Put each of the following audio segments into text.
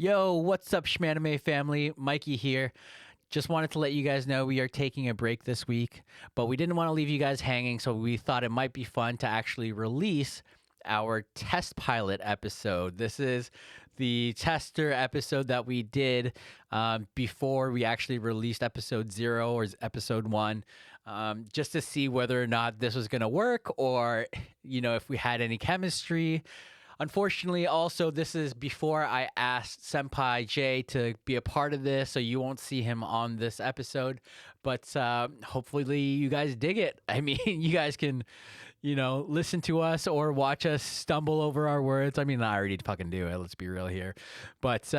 Yo, what's up, Shmanime family? Mikey here. Just wanted to let you guys know we are taking a break this week, but we didn't want to leave you guys hanging, so we thought it might be fun to actually release our test pilot episode. This is the tester episode that we did before we actually released episode 0 or episode 1, just to see whether or not this was going to work or, if we had any chemistry. Unfortunately, also, this is before I asked Senpai Jay to be a part of this, so you won't see him on this episode. But hopefully you guys dig it. I mean, you guys can, listen to us or watch us stumble over our words. I mean, I already fucking do it. Let's be real here. But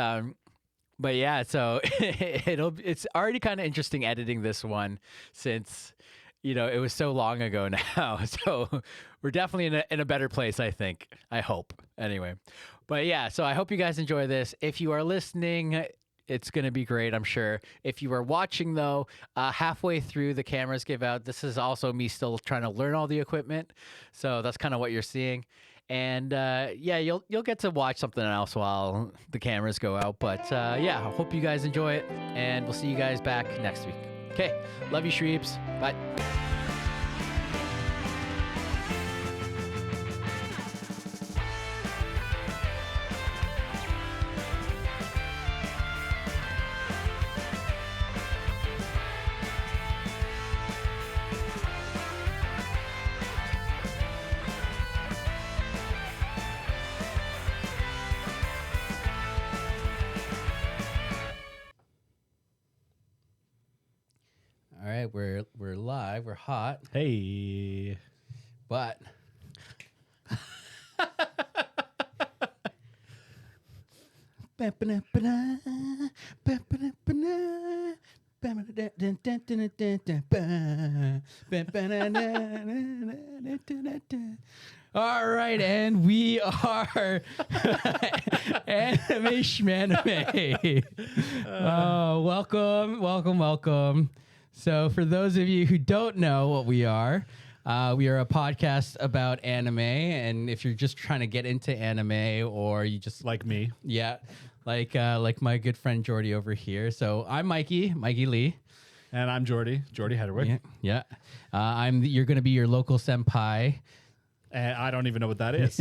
yeah, so it's already kind of interesting editing this one since it was so long ago now. So we're definitely in a better place, I think. I hope. Anyway. But yeah, so I hope you guys enjoy this. If you are listening, it's going to be great, I'm sure. If you are watching, though, halfway through the cameras give out. This is also me still trying to learn all the equipment. So that's kind of what you're seeing. And yeah, you'll get to watch something else while the cameras go out. But yeah, I hope you guys enjoy it. And we'll see you guys back next week. Okay, love you, Shweebs. Bye. All right, we're live. We're hot. Hey. But all right, and we are Anime Shmanime. Welcome. So for those of you who don't know what we are a podcast about anime, and if you're just trying to get into anime or you just Like me. yeah, like my good friend Jordy over here. So I'm Mikey Lee. And I'm Jordy Hedderwick. Yeah. You're going to be your local senpai. And I don't even know what that is.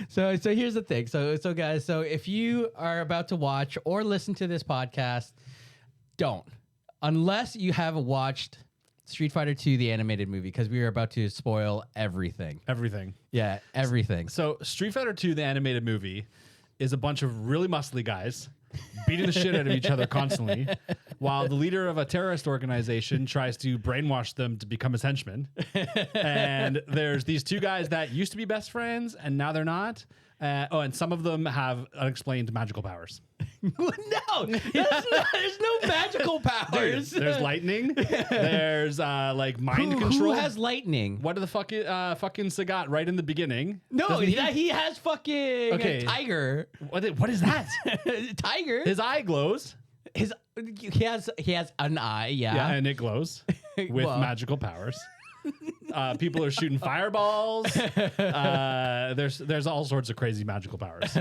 So here's the thing. So guys, so if you are about to watch or listen to this podcast, don't. Unless you have watched Street Fighter 2, the animated movie, because we are about to spoil everything. Everything. Yeah, everything. So Street Fighter 2, the animated movie, is a bunch of really muscly guys beating the shit out of each other constantly, while the leader of a terrorist organization tries to brainwash them to become his henchmen. And there's these two guys that used to be best friends, and now they're not. And some of them have unexplained magical powers. No, there's no magical powers. There's lightning. There's like mind control. Who has lightning? What are the fucking Sagat right in the beginning? No, Doesn't he has fucking a tiger. What is that? Tiger. His eye glows. He has an eye. Yeah, and it glows with magical powers. People are shooting fireballs. There's all sorts of crazy magical powers.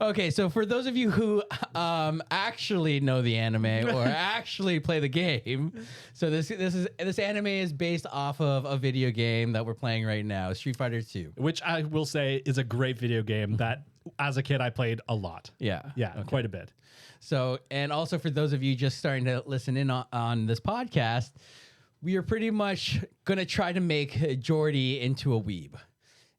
Okay, so for those of you who actually know the anime or actually play the game, so this anime is based off of a video game that we're playing right now, Street Fighter 2, which I will say is a great video game that as a kid I played a lot. Yeah, okay. Quite a bit. So, and also for those of you just starting to listen in on this podcast, we are pretty much going to try to make Jordy into a weeb.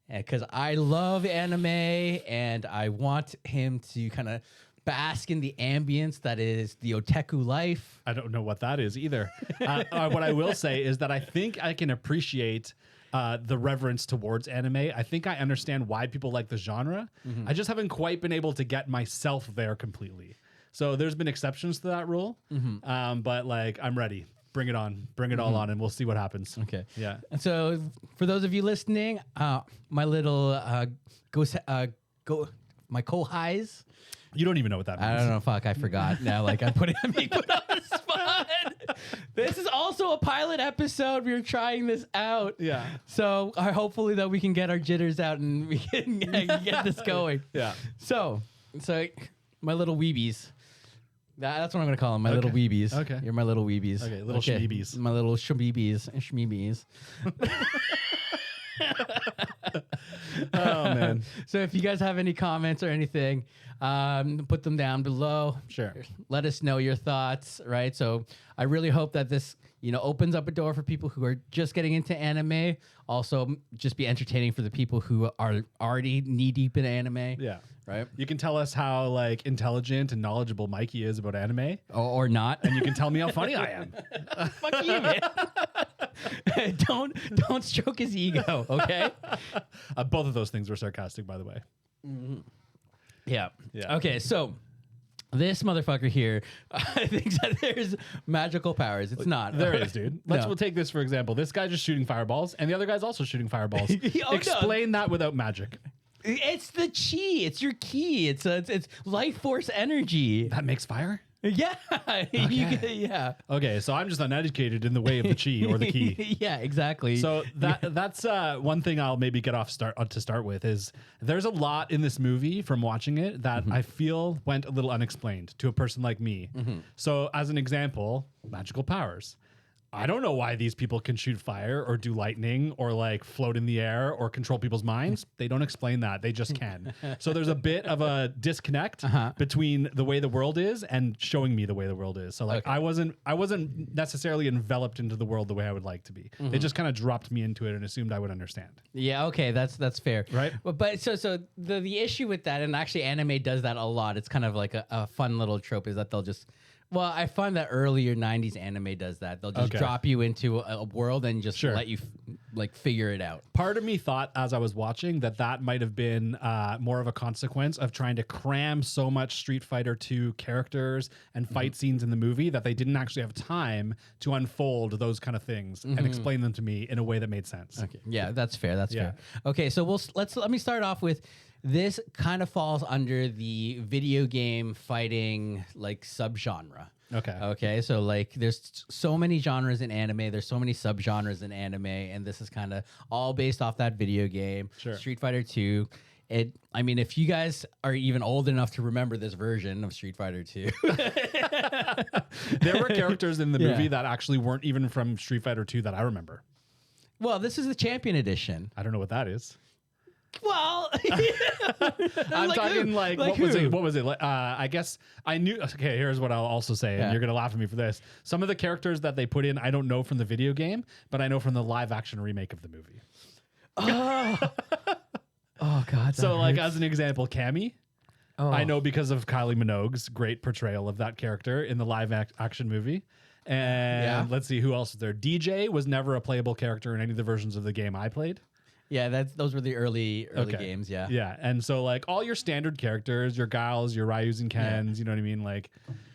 Because I love anime, and I want him to kind of bask in the ambience that is the otaku life. I don't know what that is either. What I will say is that I think I can appreciate the reverence towards anime. I think I understand why people like the genre. Mm-hmm. I just haven't quite been able to get myself there completely. So there's been exceptions to that rule. Mm-hmm. But like, I'm ready. Bring it on. Bring it all on, and we'll see what happens. Okay. Yeah. And so, for those of you listening, my little my co-highs. You don't even know what that means. I don't know. Fuck, I forgot. Now, like, I'm putting me put on the spot. This is also a pilot episode. We're trying this out. Yeah. So hopefully that we can get our jitters out and we can get this going. Yeah. So my little weebies. That's what I'm going to call them, my little weebies. Okay. You're my little weebies. Okay, little Shweebs. My little Shweebs. Oh, man. So if you guys have any comments or anything, put them down below. Sure. Let us know your thoughts, right? So I really hope that this, opens up a door for people who are just getting into anime. Also, just be entertaining for the people who are already knee deep in anime. Yeah. Right. You can tell us how like intelligent and knowledgeable Mikey is about anime, Or not. and you can tell me how funny I am. Fuck you, man. Don't stroke his ego, okay? Both of those things were sarcastic, by the way. Yeah. Yeah. Okay, so this motherfucker here thinks that there's magical powers. It's not. There is, dude. We'll take this for example. This guy's just shooting fireballs, and the other guy's also shooting fireballs. No. Explain that without magic. It's the chi. It's your ki. It's life force energy. That makes fire? Yeah. Yeah. Okay, so I'm just uneducated in the way of the chi or the key. Yeah, exactly. So that's one thing I'll maybe get to start with is there's a lot in this movie from watching it that I feel went a little unexplained to a person like me. So as an example, magical powers. I don't know why these people can shoot fire or do lightning or like float in the air or control people's minds. They don't explain that. They just can. So there's a bit of a disconnect between the way the world is and showing me the way the world is. So like I wasn't necessarily enveloped into the world the way I would like to be. They just kind of dropped me into it and assumed I would understand. Yeah, okay, that's fair. Right. But so the issue with that, and actually anime does that a lot, it's kind of like a fun little trope, is that they'll just I find that earlier 90s anime does that. They'll just drop you into a world and just let you figure it out. Part of me thought as I was watching that might have been more of a consequence of trying to cram so much Street Fighter 2 characters and fight scenes in the movie that they didn't actually have time to unfold those kind of things and explain them to me in a way that made sense. Okay. Yeah, that's fair. That's fair. Okay, so let me start off with this kind of falls under the video game fighting like subgenre. Okay. So like there's so many genres in anime, there's so many subgenres in anime, and this is kind of all based off that video game. Sure. Street Fighter 2. If you guys are even old enough to remember this version of Street Fighter 2. There were characters in the movie that actually weren't even from Street Fighter 2 that I remember. Well, this is the Champion Edition. I don't know what that is. Well, I'm talking like what was it? I guess I knew. Okay, here's what I'll also say, and you're gonna laugh at me for this. Some of the characters that they put in, I don't know from the video game, but I know from the live action remake of the movie. Oh God. So like as an example, Cammy. I know because of Kylie Minogue's great portrayal of that character in the live action movie. And let's see who else was there. DJ was never a playable character in any of the versions of the game I played. Yeah, those were the early games. Yeah. Yeah, and so like all your standard characters, your Guiles, your Ryus and Kens, you know what I mean? Like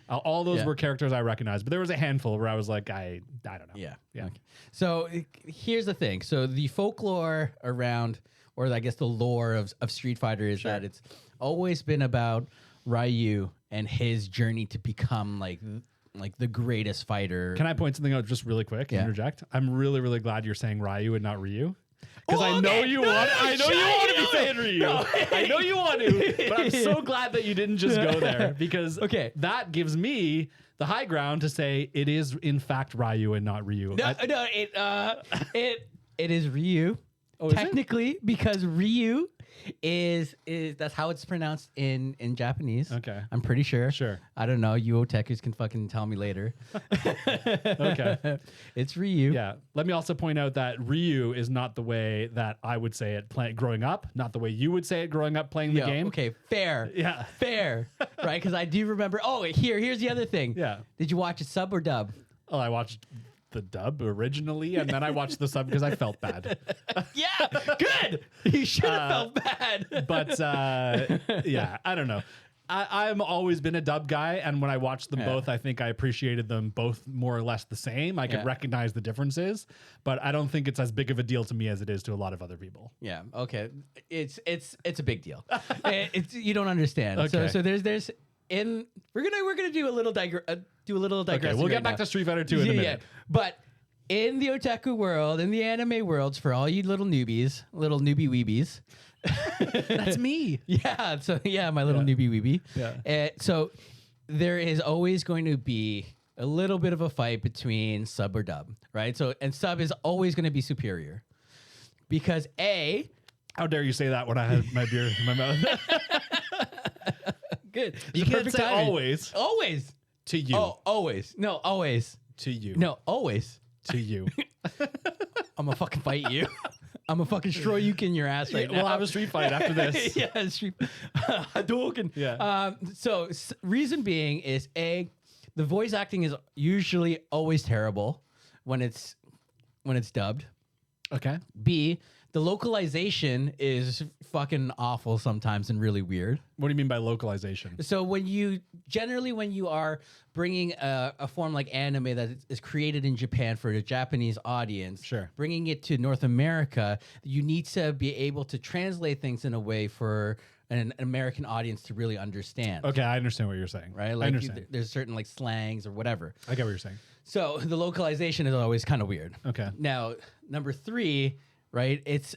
all those were characters I recognized, but there was a handful where I was like, I don't know. Yeah. Okay. So here's the thing. So the folklore around, or I guess the lore of Street Fighter is that it's always been about Ryu and his journey to become like the greatest fighter. Can I point something out just really quick? Interject. I'm really, really glad you're saying Ryu and not Ryu. Because I know you want to be saying Ryu. I know you want to, but I'm so glad that you didn't just go there because that gives me the high ground to say it is in fact Ryu and not Ryu. It is Ryu. Oh, technically, because Ryu is that's how it's pronounced in Japanese. Okay. I'm pretty sure. Sure. I don't know. You otakus can fucking tell me later. Okay. It's Ryu. Yeah. Let me also point out that Ryu is not the way that I would say it growing up, not the way you would say it growing up playing the game. Okay, fair. Yeah. Fair. Right? Because I do remember. Oh, here's the other thing. Yeah. Did you watch it sub or dub? Oh, I watched the dub originally, and then I watched the sub because I felt bad. Yeah, good. You should have felt bad. But yeah, I don't know. I've always been a dub guy, and when I watched them both, I think I appreciated them both more or less the same. I could recognize the differences, but I don't think it's as big of a deal to me as it is to a lot of other people. Yeah. Okay. It's a big deal. You don't understand. Okay. So there's we're gonna do a little digression. Okay, we'll get back to Street Fighter 2 in a minute. But in the otaku world, in the anime worlds, for all you little newbie weebies, That's me. yeah. So my little newbie weebie. Yeah. So there is always going to be a little bit of a fight between sub or dub, right? So and sub is always going to be superior because How dare you say that when I had my beer in my mouth? Good. You can't say always. Always. To you. Oh, always. No, always. To you. No, always. To you. I'm gonna fucking fight you. I'm gonna fucking destroy you in your ass right now. We'll have a street fight after this. Yeah, street Hadouken. Yeah. So reason being is the voice acting is usually always terrible when it's dubbed. Okay. B, the localization is fucking awful sometimes and really weird. What do you mean by localization? So when you are bringing a form like anime that is created in Japan for a Japanese audience, Sure. bringing it to North America, you need to be able to translate things in a way for an American audience to really understand. Okay, I understand what you're saying. Right? I understand. There's certain like slangs or whatever. I get what you're saying. So the localization is always kind of weird. Okay. Now, number 3, right? It's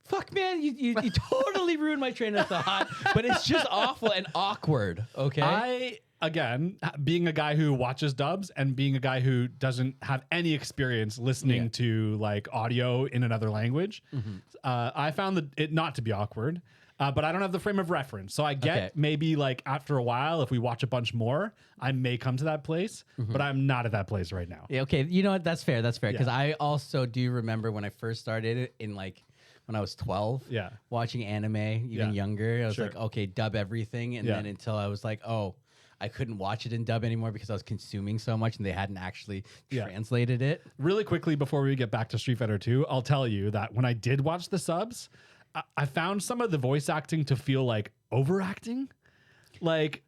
fuck, man. You totally ruined my train of thought. But it's just awful and awkward. Okay. Again, being a guy who watches dubs and being a guy who doesn't have any experience listening to like audio in another language, I found it not to be awkward. But I don't have the frame of reference. So I get maybe like after a while, if we watch a bunch more, I may come to that place, but I'm not at that place right now. Yeah, okay. You know what? That's fair. That's fair. Because Yeah. I also do remember when I first started in like when I was 12, Yeah. watching anime, even Yeah. younger. I was Sure. like, okay, dub everything. And Yeah. then until I was like, oh, I couldn't watch it in dub anymore because I was consuming so much and they hadn't actually Yeah. translated it. Really quickly before we get back to Street Fighter 2, I'll tell you that when I did watch the subs, I found some of the voice acting to feel like overacting. Like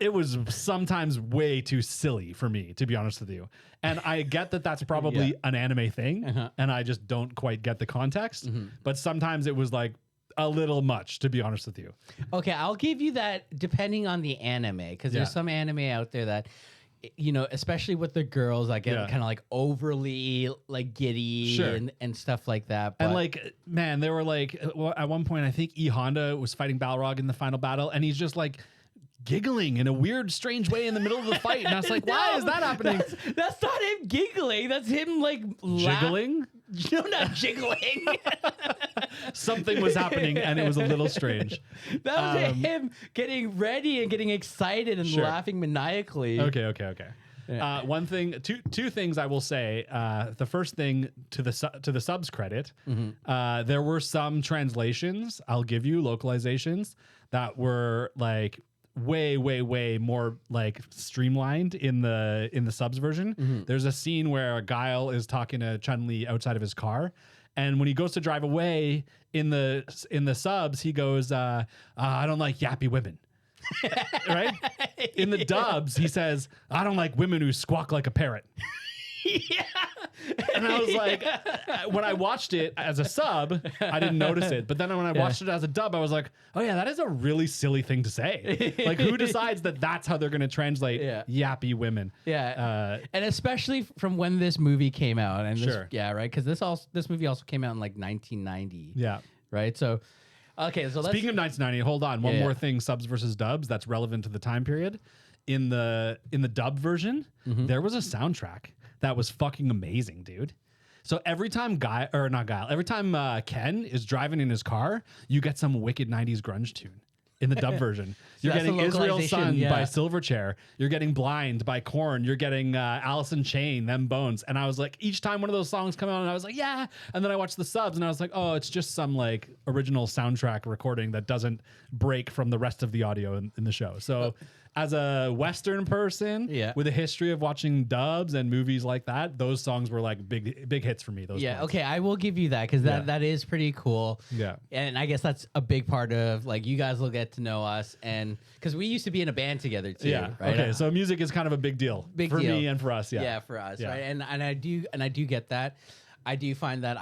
it was sometimes way too silly for me, to be honest with you. And I get that that's probably an anime thing, and I just don't quite get the context. But sometimes it was like a little much, to be honest with you. Okay, I'll give you that depending on the anime because there's some anime out there that, you know, especially with the girls, I get kind of like overly like giddy and stuff like that. But And like, man, they were like, at one point, I think E Honda was fighting Balrog in the final battle, and he's just like giggling in a weird, strange way in the middle of the fight. And I was like, why is that happening? That's not him giggling. That's him like Jiggling? No, not jiggling. Something was happening, and it was a little strange. That was him getting ready and getting excited and laughing maniacally. Okay. One thing, two things I will say. The first thing to the subs credit, there were some translations. I'll give you localizations that were like way more like streamlined in the subs version. There's a scene where Guile is talking to Chun-Li outside of his car, and when he goes to drive away in the subs, he goes, I don't like yappy women. Right? In the dubs, he says, I don't like women who squawk like a parrot. Yeah. And I was like, when I watched it as a sub, I didn't notice it. But then when I watched it as a dub, I was like, oh yeah, that is a really silly thing to say. Like, who decides that that's how they're going to translate yappy women? Yeah. And especially from when this movie came out. And this, right? Because this movie also came out in like 1990. Yeah. Right? So, okay. So speaking of 1990, hold on. One more thing, subs versus dubs, that's relevant to the time period. In the dub version, there was a soundtrack that was fucking amazing, dude. So every time every time Ken is driving in his car, you get some wicked 90s grunge tune in the dub version. You're getting Israel's Son by Silverchair. You're getting Blind by Korn. You're getting Alice in Chain, Them Bones. And I was like, each time one of those songs come out, and I was like, yeah. And then I watched the subs, and I was like, oh, it's just some like original soundtrack recording that doesn't break from the rest of the audio in the show. So as a Western person with a history of watching dubs and movies like that, those songs were like big hits for me. Those points. Okay, I will give you that because that is pretty cool. Yeah. And I guess that's a big part of like you guys will get to know us, and because we used to be in a band together too. Yeah. Right? Okay. So music is kind of a big deal for me and for us. Yeah. Yeah, for us. Right. And I do get that. I do find that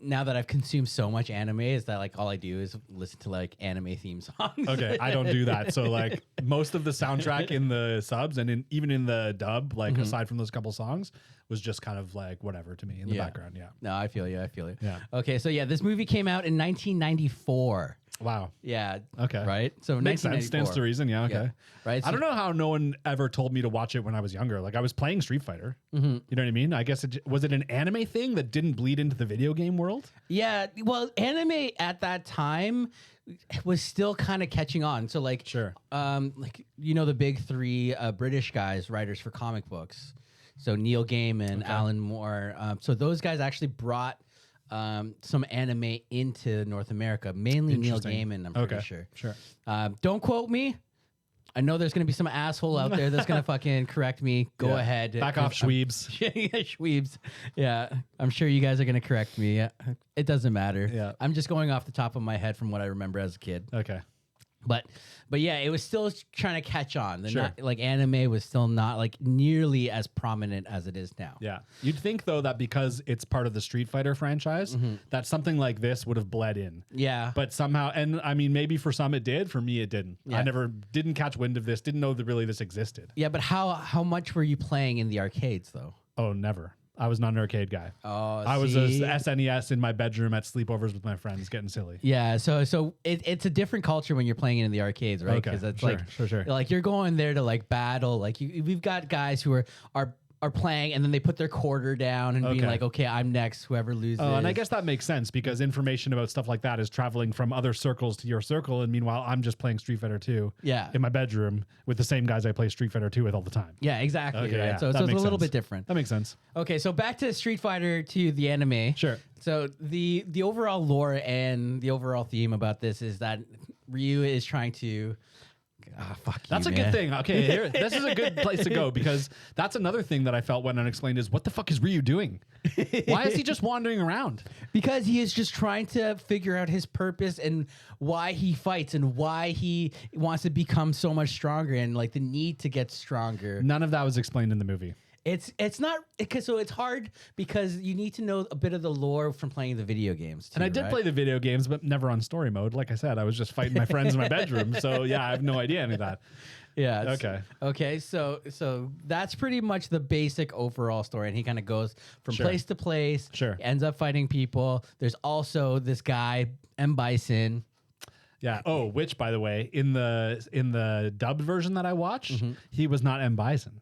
now that I've consumed so much anime, is that like all I do is listen to like anime theme songs. Okay, I don't do that. So like most of the soundtrack in the subs and even in the dub, like aside from those couple songs, was just kind of like whatever to me in the background. Yeah. No, I feel you. I feel you. Yeah. Okay, so yeah, this movie came out in 1994. Wow. Yeah. Okay. Right. So Makes sense. Stands to reason. Yeah. Okay. Yeah. Right. I don't know how no one ever told me to watch it when I was younger. Like I was playing Street Fighter. You know what I mean? I guess was it an anime thing that didn't bleed into the video game world? Yeah. Well, anime at that time was still kind of catching on. So like, Sure. like the big three British guys, writers for comic books. So Neil Gaiman, Alan Moore. So those guys actually brought some anime into North America, mainly Neil Gaiman, I'm pretty sure. Sure. Don't quote me. I know there's going to be some asshole out there that's going to fucking correct me. Go ahead. Back off, Shweebs. Shweebs. Yeah. I'm sure you guys are going to correct me. It doesn't matter. Yeah. I'm just going off the top of my head from what I remember as a kid. Okay. But yeah, it was still trying to catch on. Sure. Like anime was still not like nearly as prominent as it is now. Yeah. You'd think though that because it's part of the Street Fighter franchise, that something like this would have bled in. Yeah. But somehow, and I mean, maybe for some it did. For me, it didn't. Yeah. I didn't catch wind of this. Didn't know that really this existed. Yeah, but how much were you playing in the arcades though? Oh, never. I was not an arcade guy. Oh, I was a SNES in my bedroom at sleepovers with my friends, getting silly. Yeah, so it's a different culture when you're playing it in the arcades, right? Okay, Because it's sure. like you're going there to like battle. Like we've got guys who are playing and then they put their quarter down and being like, okay, I'm next. Whoever loses. Oh, and I guess that makes sense because information about stuff like that is traveling from other circles to your circle, and meanwhile, I'm just playing Street Fighter 2 in my bedroom with the same guys I play Street Fighter 2 with all the time. Yeah, exactly. Okay, right. yeah, So it's a little bit different. That makes sense. Okay, so back to Street Fighter 2, the anime. Sure. So the overall lore and the overall theme about this is that Ryu is trying to. Fuck you, That's a man. good thing. Okay, this is a good place to go because that's another thing that I felt went unexplained is what the fuck is Ryu doing? Why is he just wandering around? Because he is just trying to figure out his purpose and why he fights and why he wants to become so much stronger and like the need to get stronger. None of that was explained in the movie. It's not because so it's hard because you need to know a bit of the lore from playing the video games too, And I did play the video games, but never on story mode. Like I said, I was just fighting my friends in my bedroom. So yeah, I have no idea any of that. Yeah. Okay. So that's pretty much the basic overall story, and he kind of goes from place to place. Sure. Ends up fighting people. There's also this guy M. Bison. Yeah. Oh, which by the way, in the dubbed version that I watched, he was not M. Bison.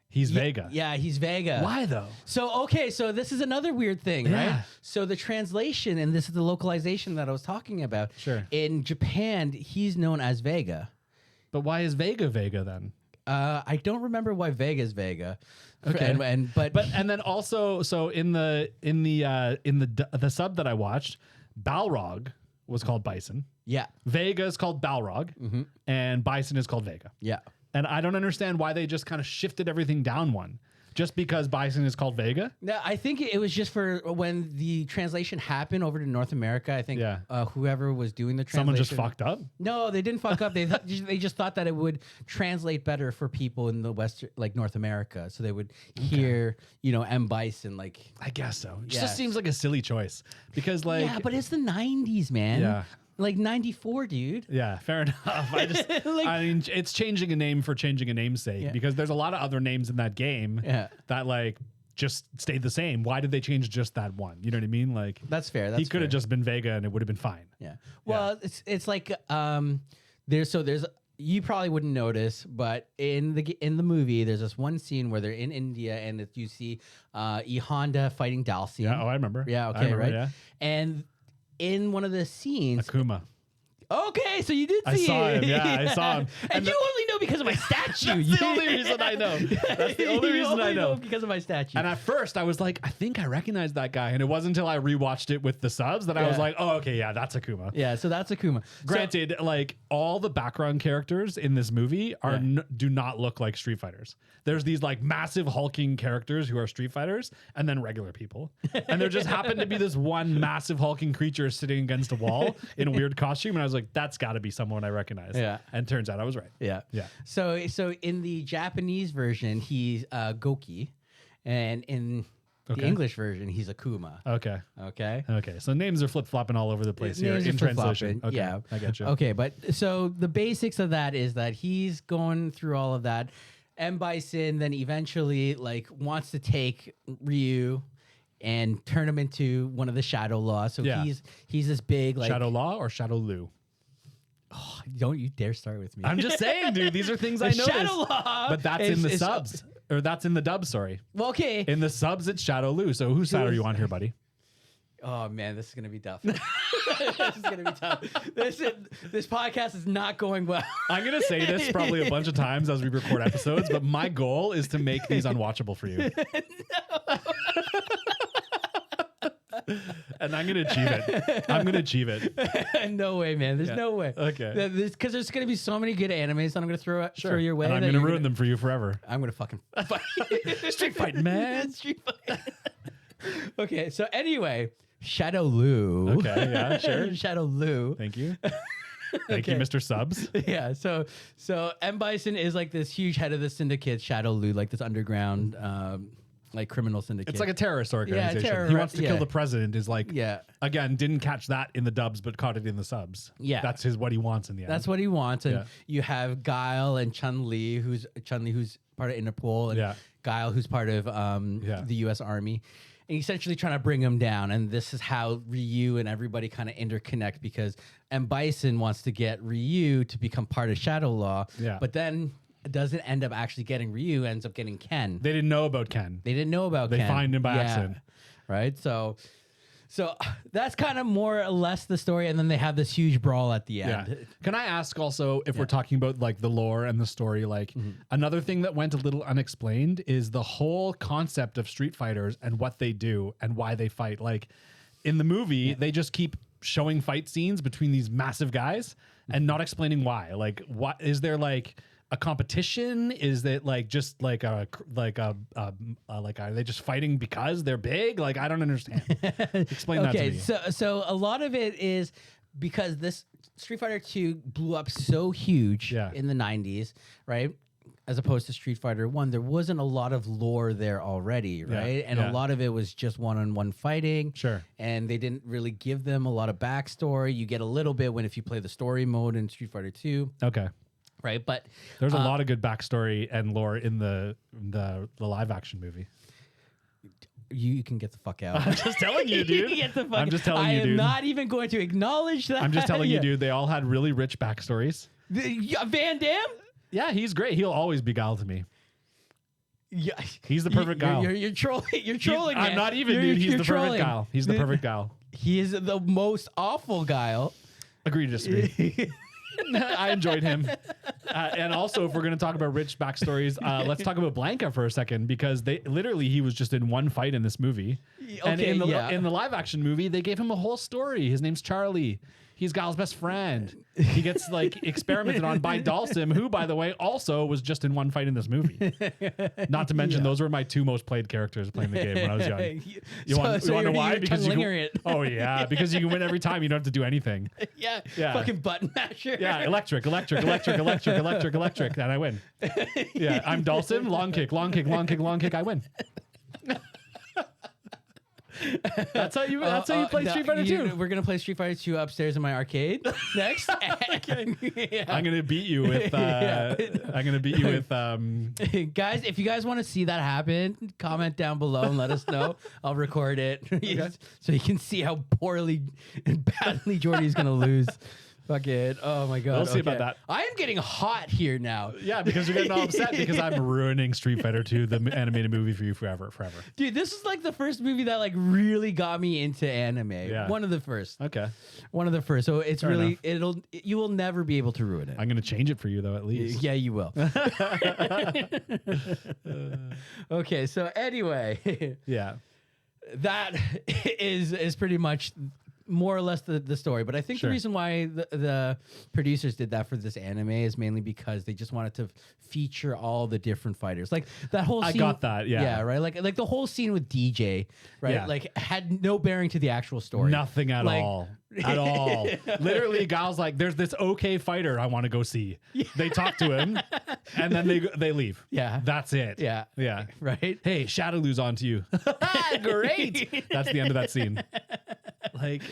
He's Vega. Yeah, he's Vega. Why though? So so this is another weird thing, right? So the translation, and this is the localization that I was talking about. Sure. In Japan, he's known as Vega. But why is Vega then? I don't remember why Vega is Vega. Okay. And then also so in the sub that I watched, Balrog was called Bison. Yeah. Vega is called Balrog, and Bison is called Vega. Yeah. And I don't understand why they just kind of shifted everything down one. Just because Bison is called Vega? No, I think it was just for when the translation happened over to North America. I think whoever was doing the translation. Someone just fucked up? No, they didn't fuck up. They just thought that it would translate better for people in the Western, like North America. So they would hear, M. Bison. Like, I guess so. It just seems like a silly choice. Because like. Yeah, but it's the 90s, man. Yeah. Like 94, dude. Yeah, fair enough. I mean, it's changing a name for changing a name's sake because there's a lot of other names in that game that like just stayed the same. Why did they change just that one? You know what I mean? Like that's fair. He could have just been Vega and it would have been fine. Yeah. Well, it's like there's you probably wouldn't notice, but in the movie, there's this one scene where they're in India and you see E Honda fighting Dalcium. Yeah. Oh, I remember. Yeah. Okay. Remember, right. Yeah. And in one of the scenes, Akuma. Okay, so you did see I saw him. Yeah, I saw him. And you only know because of my statue. That's the only reason I know. That's the only reason I know. Because of my statue. And at first, I was like, I think I recognize that guy. And it wasn't until I rewatched it with the subs that I was like, oh, okay, yeah, that's Akuma. Yeah, so that's Akuma. Granted, like all the background characters in this movie are do not look like Street Fighters. There's these like massive hulking characters who are Street Fighters, and then regular people. And there just happened to be this one massive hulking creature sitting against a wall in a weird costume, and I was like, that's got to be someone I recognize. Yeah. And turns out I was right. Yeah. Yeah. So in the Japanese version, he's Goki, and in The English version, he's Akuma. Okay. Okay. Okay. So names are flip flopping all over the place here Names are in translation. flip-flopping, Okay. yeah. I got you. Okay, but so the basics of that is that he's going through all of that. M. Bison then eventually like wants to take Ryu and turn him into one of the Shadow Law. So Yeah. he's this big like Shadow Law or Shadow Lu? Oh, don't you dare start with me. I'm just saying, dude. These are things I noticed. Shadow Law, But that's in the subs. Or that's in the dub, sorry. Well, okay. In the subs, it's Shadow Lu. So whose side are you on here, buddy? Oh man, this is gonna be tough. This is gonna be tough. This podcast is not going well. I'm gonna say this probably a bunch of times as we record episodes, but my goal is to make these unwatchable for you. And I'm gonna achieve it. I'm gonna achieve it. No way, man. There's no way. Okay. Because there's gonna be so many good animes that I'm gonna throw your way. And I'm that gonna you're ruin them for you forever. I'm gonna fucking fight. Street fighting, man. Street fight. Okay, so anyway, Shadow Lu. Okay, yeah, sure. Shadow Lu. Thank you. Thank you, Mr. Subs. Yeah, so M. Bison is like this huge head of the syndicate, Shadow Lu, like this underground like criminal syndicate. It's like a terrorist organization. terror, he wants to yeah. kill the president. Is like, Yeah. Again, didn't catch that in the dubs, but caught it in the subs. Yeah. That's what he wants in the end. That's what he wants. And Yeah. you have Guile and Chun-Li, who's part of Interpol, and Yeah. Guile, who's part of the U.S. Army. And essentially trying to bring him down. And this is how Ryu and everybody kind of interconnect because M. Bison wants to get Ryu to become part of Shadow Law. Yeah. But then it doesn't end up actually getting Ryu, ends up getting Ken. They didn't know about Ken. They didn't know about They Ken. find him by Yeah. accident. Right? So that's kind of more or less the story. And then they have this huge brawl at the end. Yeah. Can I ask also if we're talking about like the lore and the story, like another thing that went a little unexplained is the whole concept of street fighters and what they do and why they fight. Like in the movie, they just keep showing fight scenes between these massive guys and not explaining why. Like, what is there like a competition? Is it like just like are they just fighting because they're big? Like, I don't understand. Explain that to me. So a lot of it is because this Street Fighter 2 blew up so huge in the 90s, right? As opposed to Street Fighter 1, there wasn't a lot of lore there already, right? And a lot of it was just one-on-one fighting. Sure. And they didn't really give them a lot of backstory. You get a little bit if you play the story mode in Street Fighter 2. Okay. Right, but there's a lot of good backstory and lore in the live action movie. You can get the fuck out. I'm just telling you, dude. Get the fuck I'm just telling I you, dude. am not even going to acknowledge that. I'm just telling you, dude. They all had really rich backstories. Van Damme? Yeah, he's great. He'll always be Guile to me. Yeah, he's the perfect Guile. You're trolling. You're trolling. I'm not even, dude. He's the perfect Guile. He's the perfect Guile. He is the most awful Guile. Agree to disagree. I enjoyed him. And also, if we're going to talk about rich backstories, let's talk about Blanca for a second, because he was just in one fight in this movie. And in the live action movie, they gave him a whole story. His name's Charlie. He's Guile's best friend. He gets like experimented on by Dalsim, who, by the way, also was just in one fight in this movie. Not to mention, those were my two most played characters playing the game when I was young. You want to know why? Because because you can win every time. You don't have to do anything. Yeah. Fucking button masher. Yeah, electric, and I win. Yeah, I'm Dalsim, long kick, I win. That's how you play Street Fighter 2. We're gonna play Street Fighter 2 upstairs in my arcade next. I'm gonna beat you with. Guys, if you guys want to see that happen, comment down below and let us know. I'll record it so you can see how poorly and badly Jordy's gonna lose. Fuck it. Oh my god. We'll see about that. I am getting hot here now. Yeah, because you're getting all upset because I'm ruining Street Fighter 2, the animated movie, for you forever. Dude, this is like the first movie that like really got me into anime. Yeah. One of the first. Okay. One of the first. So it's Fair you enough. will never be able to ruin it. I'm gonna change it for you though, at least. Yeah, you will. Okay, so anyway. Yeah. That is pretty much more or less the story. But I think the reason why the producers did that for this anime is mainly because they just wanted to feature all the different fighters. Like that whole scene, I got that, yeah. Yeah, right? Like the whole scene with DJ, right? Yeah. Like had no bearing to the actual story. Nothing at all. At all. Literally, Gal's like, there's this okay fighter I want to go see. Yeah. They talk to him, and then they leave. Yeah. That's it. Yeah. Yeah. Right? Hey, Shadowloo's on to you. Great. That's the end of that scene. Like,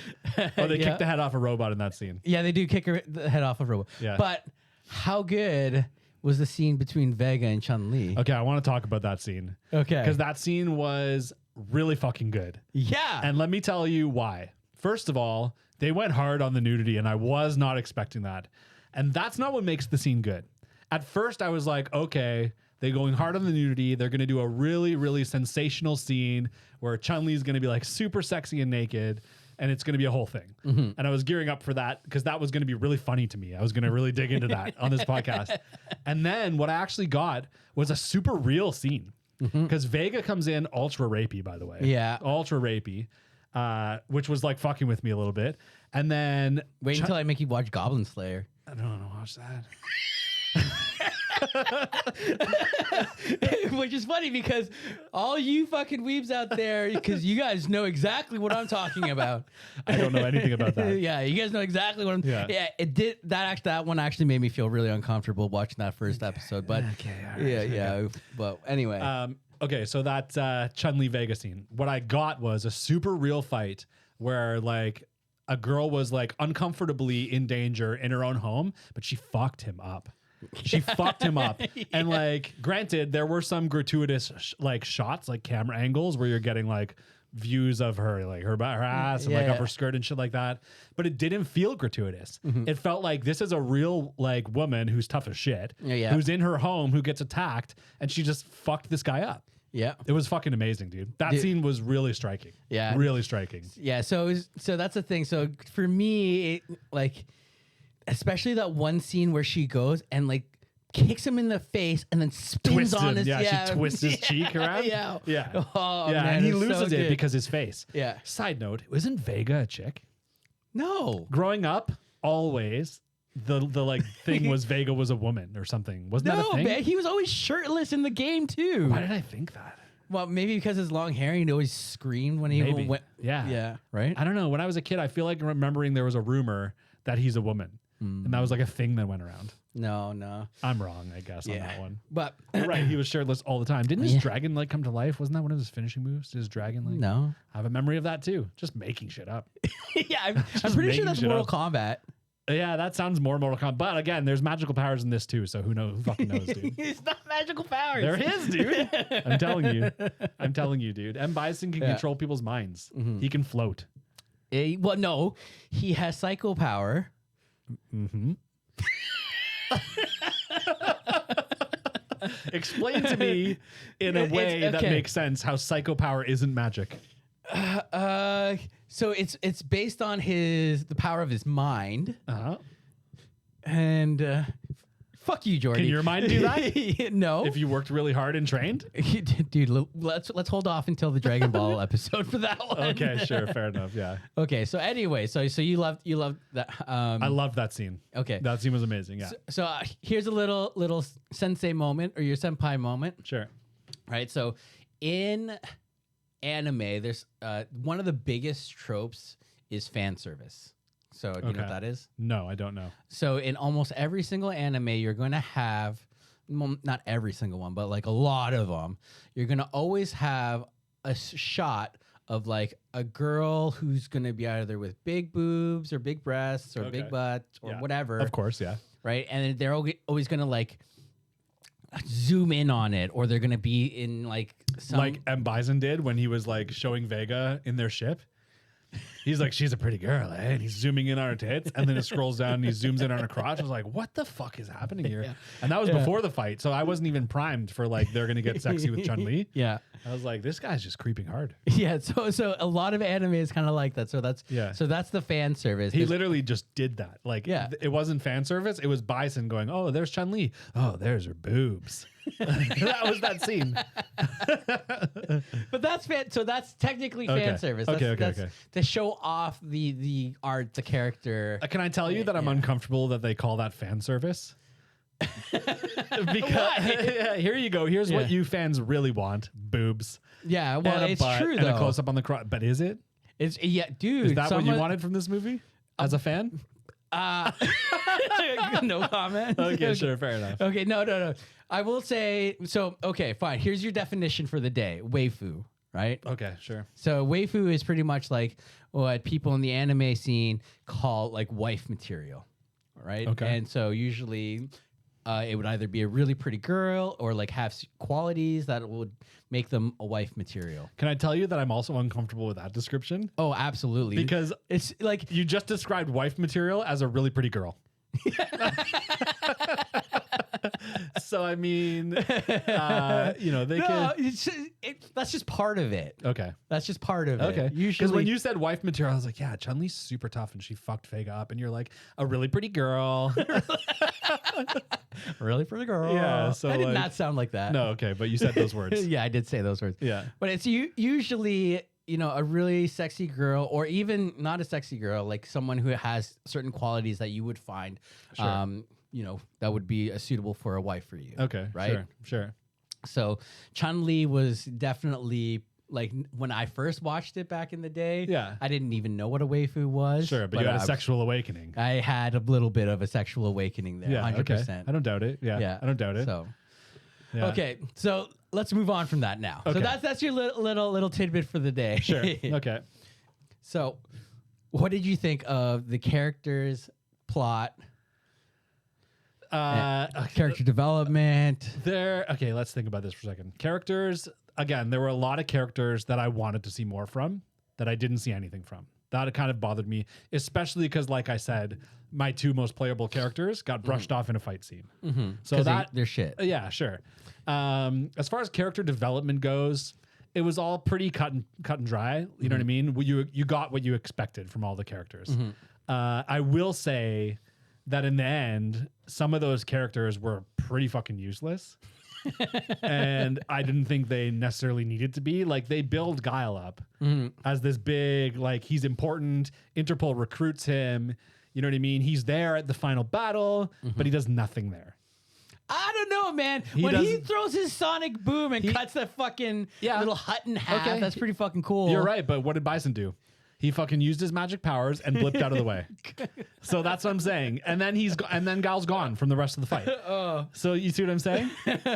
oh, they kicked the head off a robot in that scene. Yeah, they do kick the head off of Robot. Yeah. But how good was the scene between Vega and Chun-Li? Okay, I want to talk about that scene. Okay. Because that scene was really fucking good. Yeah. And let me tell you why. First of all, they went hard on the nudity, and I was not expecting that. And that's not what makes the scene good. At first, I was like, okay, they're going hard on the nudity. They're going to do a really, really sensational scene where Chun-Li is going to be like super sexy and naked, and it's going to be a whole thing. Mm-hmm. And I was gearing up for that because that was going to be really funny to me. I was going to really dig into that on this podcast. And then what I actually got was a super real scene because Vega comes in ultra rapey, by the way. Yeah. Ultra rapey. Which was like fucking with me a little bit. And then wait until I make you watch Goblin Slayer. I don't want to watch that. Which is funny because all you fucking weebs out there, because you guys know exactly what I'm talking about. I don't know anything about that. Yeah, you guys know exactly what I'm. Yeah, it did that one actually made me feel really uncomfortable watching that first episode. But yeah. But anyway. Okay, so that Chun-Li Vega scene, what I got was a super real fight where like a girl was like uncomfortably in danger in her own home, but she fucked him up. She fucked him up. And like, granted, there were some gratuitous like shots, like camera angles where you're getting like views of her, like her ass and like up her skirt and shit like that. But it didn't feel gratuitous. Mm-hmm. It felt like this is a real like woman who's tough as shit, who's in her home, who gets attacked, and she just fucked this guy up. Yeah. It was fucking amazing, dude. That scene was really striking. Yeah. Really striking. Yeah. So that's the thing. So for me, like, especially that one scene where she goes and like kicks him in the face and then spins on his she twists his cheek around. Yeah. Oh, man, and he it's loses so it good. because his face. Yeah. Side note, isn't Vega a chick? No. Growing up, always the like thing was Vega was a woman or something. Wasn't that a thing? Man, he was always shirtless in the game too. Why did I think that? Well, maybe because his long hair, he'd always screamed when he went. Yeah. Right? I don't know. When I was a kid, I feel like remembering there was a rumor that he's a woman. And that was like a thing that went around. No. I'm wrong, I guess, on that one. But you're right, he was shirtless all the time. Didn't his dragon like come to life? Wasn't that one of his finishing moves? Did his dragon like? No. I have a memory of that too. Just making shit up. Yeah, I'm pretty sure that's Mortal Kombat. Yeah, that sounds more Mortal Kombat. But again, there's magical powers in this too, so who knows? Who fucking knows, dude? It's not magical powers. There is, dude. I'm telling you, dude. M. Bison can control people's minds. Mm-hmm. He can float. Well, no, he has psycho power. Mm-hmm. Explain to me in a way that makes sense how psycho power isn't magic. So it's based on the power of his mind. Uh-huh. And fuck you, Jordy. Can your mind do that? No. If you worked really hard and trained? Dude, let's hold off until the Dragon Ball episode for that one. Okay, sure, fair enough. Yeah. Okay, so anyway, so you loved that. I loved that scene. Okay, that scene was amazing. Yeah. So here's a little sensei moment or your senpai moment. Sure. Right. So in anime, there's one of the biggest tropes is fan service. So do you know what that is? No, I don't know. So in almost every single anime, you're going to have, well, not every single one, but like a lot of them, you're going to always have a shot of like a girl who's going to be either with big boobs or big breasts or big butts or whatever. Of course, yeah. Right? And they're always going to like zoom in on it, or they're going to be in like some... Like M. Bison did when he was like showing Vega in their ship. He's like, she's a pretty girl, eh? And he's zooming in on her tits, and then it scrolls down and he zooms in on her crotch. I was like, what the fuck is happening here? Yeah. And that was before the fight, so I wasn't even primed for like they're gonna get sexy with Chun-Li. Yeah. I was like, this guy's just creeping hard. Yeah, so a lot of anime is kind of like that. So that's the fan service. He literally just did that. Like, it wasn't fan service. It was Bison going, oh, there's Chun-Li. Oh, there's her boobs. That was that scene. But that's fan. So that's technically fan service. That's Okay. to show show off the art, the character. Can I tell you that I'm uncomfortable that they call that fan service? Because here you go. Here's what you fans really want: boobs. Yeah, well, and a it's butt true and though. a close up on the crotch. But is it? It's dude. Is that what you wanted from this movie as a fan? No comment. Okay, sure, fair enough. Okay, no. I will say so. Okay, fine. Here's your definition for the day: waifu. Right? Okay, sure. So waifu is pretty much like what people in the anime scene call like wife material, right? Okay. And so usually it would either be a really pretty girl or like have qualities that would make them a wife material. Can I tell you that I'm also uncomfortable with that description? Oh, absolutely. Because it's like you just described wife material as a really pretty girl. So I mean, they that's just part of it. Okay. That's just part of it. Okay. Usually, Because when you said wife material, I was like, yeah, Chun-Li's super tough and she fucked Vega up. And you're like, a really pretty girl. really pretty girl. Yeah. So I did like, not sound like that. No. Okay. But you said those words. Yeah, I did say those words. Yeah. But it's usually, a really sexy girl or even not a sexy girl, like someone who has certain qualities that you would find, Sure. that would be suitable for a wife for you. Okay. Right? Sure. So Chun-Li was definitely like when I first watched it back in the day. Yeah. I didn't even know what a waifu was. Sure. But you had a sexual awakening. I had a little bit of a sexual awakening there. Yeah. 100%. Okay. I don't doubt it. Yeah. I don't doubt it. So, yeah. okay. So let's move on from that now. Okay. So that's your little tidbit for the day. Sure. Okay. So what did you think of the characters, plot, character development? Okay, let's think about this for a second. Characters, again, there were a lot of characters that I wanted to see more from that I didn't see anything from. That kind of bothered me, especially because, like I said, my two most playable characters got brushed off in a fight scene. Mm-hmm. So they're shit. Yeah, sure. As far as character development goes, it was all pretty cut and dry. You know what I mean? You got what you expected from all the characters. I will say that in the end, some of those characters were pretty fucking useless. And I didn't think they necessarily needed to be. Like, they build Guile up as this big, like, he's important. Interpol recruits him. You know what I mean? He's there at the final battle, but he does nothing there. I don't know, man. When he throws his sonic boom and cuts that fucking little hut in half, that's pretty fucking cool. You're right, but what did Bison do? He fucking used his magic powers and blipped out of the way. So that's what I'm saying. And then Guile's gone from the rest of the fight. So you see what I'm saying?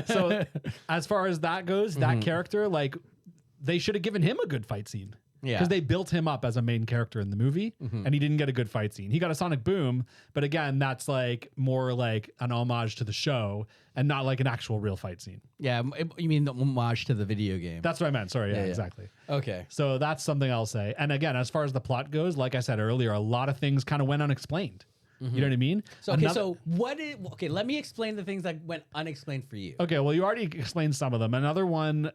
So as far as that goes, that character, like, they should have given him a good fight scene. Yeah. Because they built him up as a main character in the movie, and he didn't get a good fight scene. He got a sonic boom, but again, that's like more like an homage to the show and not like an actual real fight scene. Yeah, you mean the homage to the video game? That's what I meant. Sorry. Yeah, exactly. Okay. So that's something I'll say. And again, as far as the plot goes, like I said earlier, a lot of things kind of went unexplained. You know what I mean? So let me explain the things that went unexplained for you. Okay, well, you already explained some of them. Another one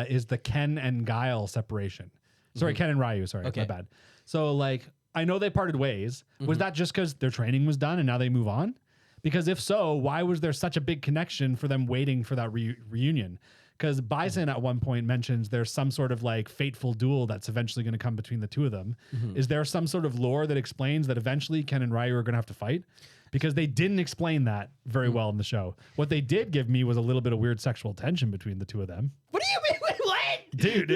is the Ken and Guile separation. Sorry, Ken and Ryu. Sorry, my bad. So, like, I know they parted ways. Was that just because their training was done and now they move on? Because if so, why was there such a big connection for them waiting for that reunion? Because Bison at one point mentions there's some sort of like fateful duel that's eventually going to come between the two of them. Is there some sort of lore that explains that eventually Ken and Ryu are going to have to fight? Because they didn't explain that very well in the show. What they did give me was a little bit of weird sexual tension between the two of them. What do you mean? Wait, what? Dude.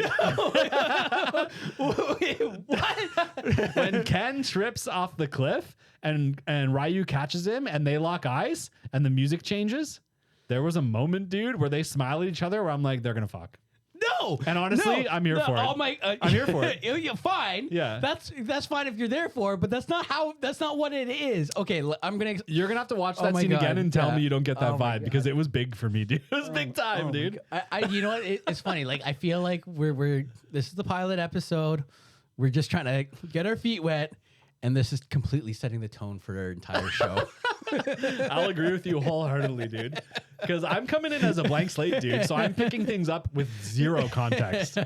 Wait, what? When Ken trips off the cliff and Ryu catches him and they lock eyes and the music changes, there was a moment, dude, where they smile at each other where I'm like, they're going to fuck. No. And honestly, I'm here for it. Oh my! I'm here for it. You're fine. Yeah. That's fine if you're there for it, but that's not what it is. Okay, I'm gonna. You're gonna have to watch that my scene God, again and tell me you don't get that oh my vibe because it was big for me, dude. It was big time, my dude. God. You know what? It's funny. Like, I feel like this is the pilot episode. We're just trying to get our feet wet, and this is completely setting the tone for our entire show. I'll agree with you wholeheartedly, dude. Because I'm coming in as a blank slate, dude. So I'm picking things up with zero context.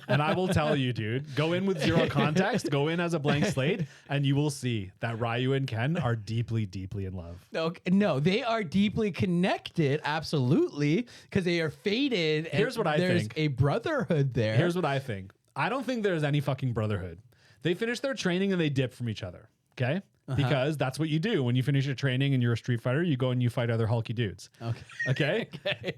And I will tell you, dude, go in with zero context, go in as a blank slate, and you will see that Ryu and Ken are deeply, deeply in love. No, they are deeply connected, absolutely, because they are fated. Here's what I think. There's a brotherhood there. Here's what I think. I don't think there's any fucking brotherhood. They finish their training and they dip from each other. Okay. Because that's what you do when you finish your training and you're a Street Fighter. You go and you fight other hulky dudes. Okay.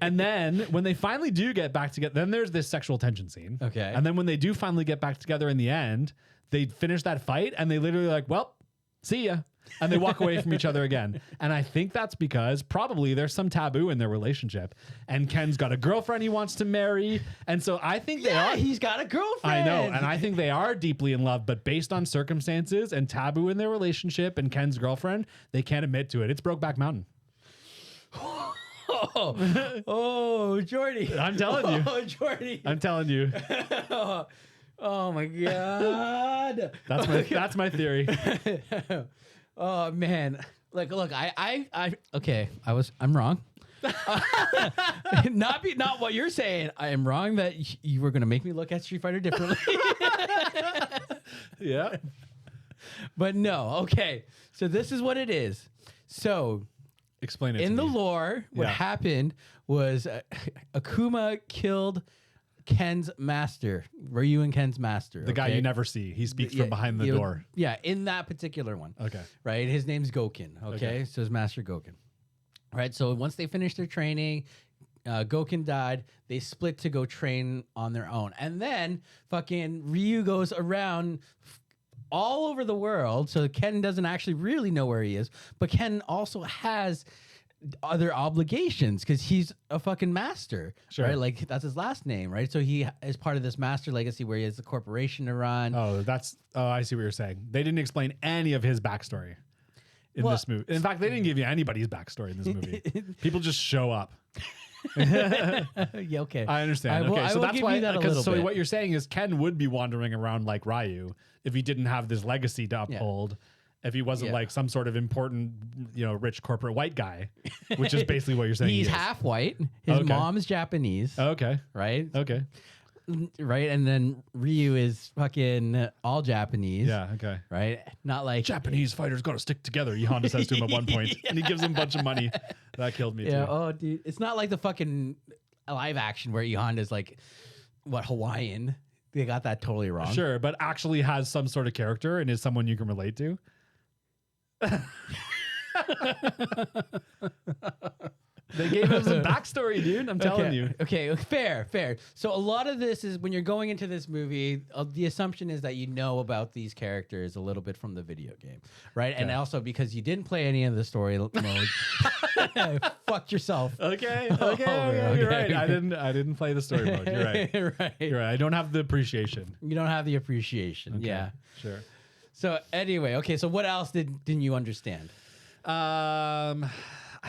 And then when they finally do get back together, then there's this sexual tension scene. Okay. And then when they do finally get back together in the end, they finish that fight and they literally like, well, see ya. And they walk away from each other again. And I think that's because probably there's some taboo in their relationship. And Ken's got a girlfriend he wants to marry. And so I think they are. He's got a girlfriend. I know. And I think they are deeply in love. But based on circumstances and taboo in their relationship and Ken's girlfriend, they can't admit to it. It's Brokeback Mountain. Oh, Jordy. I'm telling you. Oh, Jordy. I'm telling you. Oh my God. That's my theory. Oh man. Look, okay. I'm wrong. Not what you're saying. I am wrong that you were going to make me look at Street Fighter differently. Yeah. But no. Okay. So this is what it is. So explain it in to the me. lore, what happened was Akuma killed Ken's master, Ryu and Ken's master. The guy you never see. He speaks from behind the door. Yeah, in that particular one. Okay. Right? His name's Goken. Okay. So his master Goken. Right. So once they finished their training, Goken died. They split to go train on their own. And then fucking Ryu goes around all over the world. So Ken doesn't actually really know where he is. But Ken also has other obligations because he's a fucking master, right? Like that's his last name, right? So he is part of this master legacy where he has a corporation to run. I see what you're saying. They didn't explain any of his backstory in this movie. In fact, they didn't give you anybody's backstory in this movie. People just show up. Yeah, okay. I understand. So that's why. So what you're saying is Ken would be wandering around like Ryu if he didn't have this legacy to uphold. If he wasn't like some sort of important, rich corporate white guy, which is basically what you're saying. He's half white. His mom is Japanese. Okay. Right? Okay. Right? And then Ryu is fucking all Japanese. Yeah, okay. Right? Not like... Japanese fighters got to stick together, Honda says to him at one point. And he gives him a bunch of money. That killed me too. Oh, dude. It's not like the fucking live action where Honda's like, Hawaiian. They got that totally wrong. Sure, but actually has some sort of character and is someone you can relate to. They gave him some backstory, dude. I'm telling you. Okay, fair. So a lot of this is when you're going into this movie, the assumption is that you know about these characters a little bit from the video game, right? And also because you didn't play any of the story mode, fuck yourself. Okay, you're right. I didn't play the story mode. You're right. You're right. I don't have the appreciation. You don't have the appreciation. Okay, yeah, sure. So anyway, okay. So what else didn't you understand? I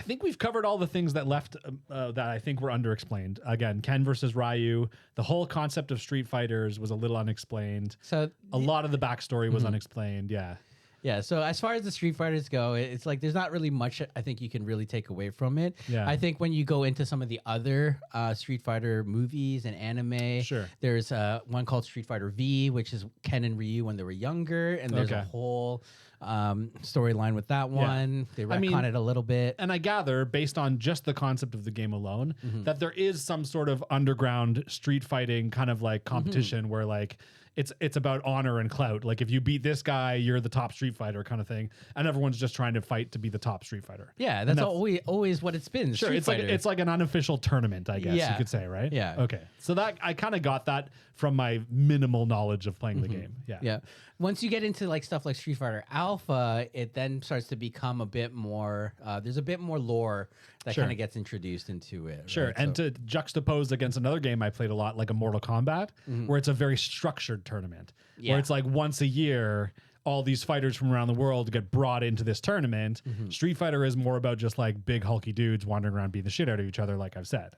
think we've covered all the things that left that I think were underexplained. Again, Ken versus Ryu. The whole concept of Street Fighters was a little unexplained. So a lot of the backstory was unexplained. Yeah. Yeah, so as far as the Street Fighters go, it's like there's not really much I think you can really take away from it. Yeah. I think when you go into some of the other Street Fighter movies and anime, there's one called Street Fighter V, which is Ken and Ryu when they were younger, and there's a whole storyline with that one. They retcon it a little bit. And I gather, based on just the concept of the game alone, that there is some sort of underground street fighting kind of like competition where like it's about honor and clout. Like if you beat this guy, you're the top Street Fighter kind of thing, and everyone's just trying to fight to be the top Street Fighter. Yeah, that's always what it's been. Sure, it's like an unofficial tournament, I guess you could say, right? Yeah. Okay, so that I kind of got that from my minimal knowledge of playing the game. Yeah. Yeah. Once you get into like stuff like Street Fighter Alpha, it then starts to become a bit more. There's a bit more lore that kind of gets introduced into it. Sure, right? and to juxtapose against another game I played a lot, like a Mortal Kombat, where it's a very structured tournament, where it's like once a year, all these fighters from around the world get brought into this tournament. Street Fighter is more about just like big hulky dudes wandering around beating the shit out of each other, like I've said.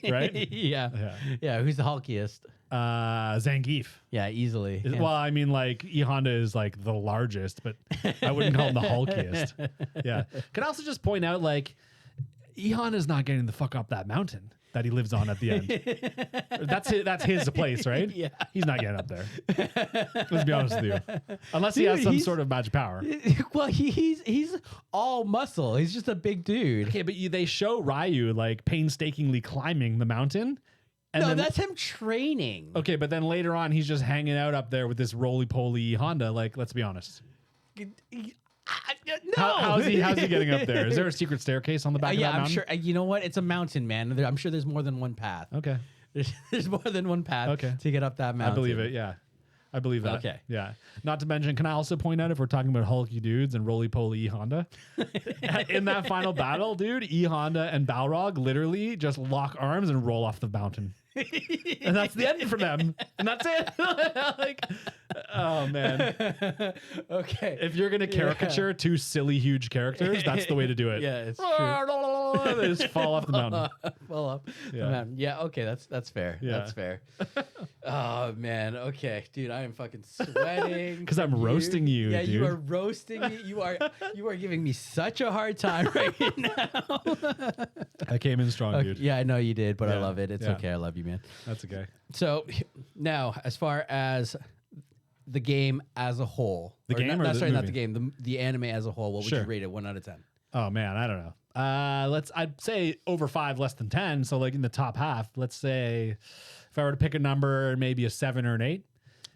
Right? Yeah. Who's the hulkiest? Zangief. Yeah, easily. Well, I mean, like E-Honda is like the largest, but I wouldn't call him the hulkiest. Yeah. Can I also just point out, like, E-Honda is not getting the fuck up that mountain that he lives on at the end. That's his place, right? Yeah. He's not getting up there. Let's be honest with you. Unless he has some sort of magic power. Well, he's all muscle. He's just a big dude. Okay, but they show Ryu like painstakingly climbing the mountain. And no, then, that's him training. okay, but then later on, he's just hanging out up there with this roly-poly Honda. Like, let's be honest. No. How's he getting up there? Is there a secret staircase on the back of that I'm mountain? sure. You know what? It's a mountain, man. I'm sure there's more than one path. Okay. There's more than one path Okay. to get up that mountain. I believe it, yeah. I believe that. Okay. Yeah. Not to mention, can I also point out if we're talking about hulky dudes and roly-poly E-Honda? In that final battle, dude, E-Honda and Balrog literally just lock arms and roll off the mountain. And that's the end for them. And that's it. Like, oh, man. Okay. If you're going to caricature two silly, huge characters, that's the way to do it. Yeah, it's true. They just fall off the mountain. Fall off Yeah. the mountain. Yeah, okay, that's fair. Yeah. That's fair. Oh man, okay, dude, I am fucking sweating. 'Cause I'm roasting you, Yeah, dude. you are roasting me. You are giving me such a hard time right now. I came in strong, Okay, dude. yeah, I know you did, but I Yeah, love it. It's yeah. okay. I love you, man. That's okay. So now, as far as the game as a whole, The or game not, or not, the sorry, not movie? the game, the anime as a whole, what would Sure. you rate it 1 out of 10? Oh man, I don't know. I'd say over 5, less than 10. So like in the top half, let's say if I were to pick a number, maybe a 7 or an 8.